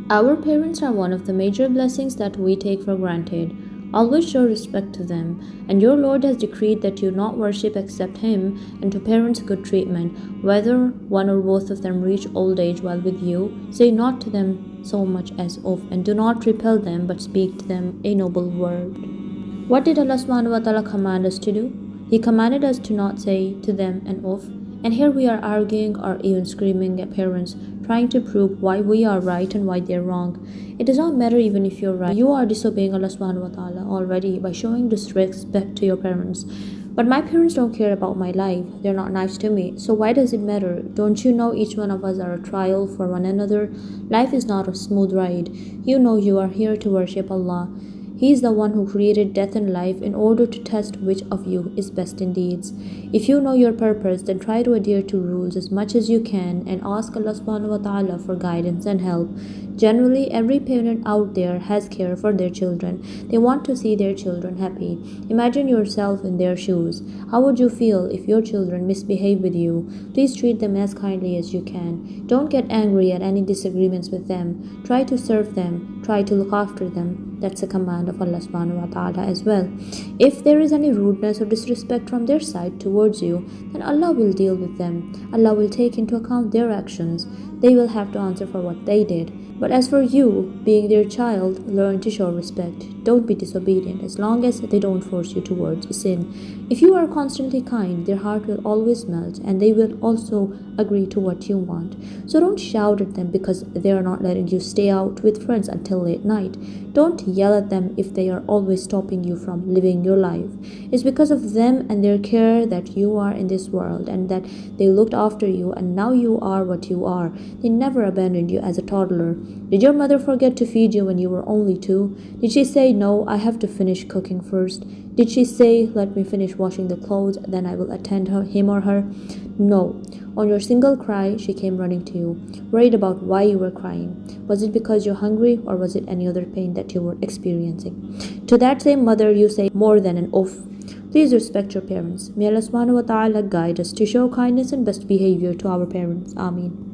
Our parents are one of the major blessings that we take for granted. Always show respect to them, and your Lord has decreed that you not worship except Him, and to parents good treatment, whether one or both of them reach old age while with you. Say not to them so much as of, and do not repel them, but speak to them a noble word. What did Allah subhanahu wa ta'ala command us to do? He commanded us to not say to them an of, and here we are arguing or even screaming at parents, trying to prove why we are right and why they're wrong. It does not matter even if you're right. You are disobeying Allah subhanahu wa ta'ala already by showing disrespect to your parents. But my parents don't care about my life. They're not nice to me. So why does it matter? Don't you know each one of us are a trial for one another? Life is not a smooth ride. You know you are here to worship Allah. He is the one who created death and life in order to test which of you is best in deeds. If you know your purpose, then try to adhere to rules as much as you can and ask Allah subhanahu wa ta'ala for guidance and help. Generally, every parent out there has care for their children. They want to see their children happy. Imagine yourself in their shoes. How would you feel if your children misbehave with you? Please treat them as kindly as you can. Don't get angry at any disagreements with them. Try to serve them. Try to look after them. That's a command of Allah subhanahu wa ta'ala as well. If there is any rudeness or disrespect from their side towards you, then Allah will deal with them. Allah will take into account their actions. They will have to answer for what they did. But as for you, being their child, learn to show respect. Don't be disobedient as long as they don't force you towards sin. If you are constantly kind, their heart will always melt and they will also agree to what you want. So don't shout at them because they are not letting you stay out with friends until late night. Don't yell at them if they are always stopping you from living your life. It's because of them and their care that you are in this world and that they looked after you and now you are what you are. They never abandoned you as a toddler. Did your mother forget to feed you when you were only 2? Did she say, no, I have to finish cooking first? Did she say, let me finish washing the clothes, then I will attend him or her? No. On your single cry, she came running to you, worried about why you were crying. Was it because you're hungry or was it any other pain that you were experiencing? To that same mother, you say more than an off. Please respect your parents. May Allah subhanahu wa ta'ala guide us to show kindness and best behavior to our parents. Ameen.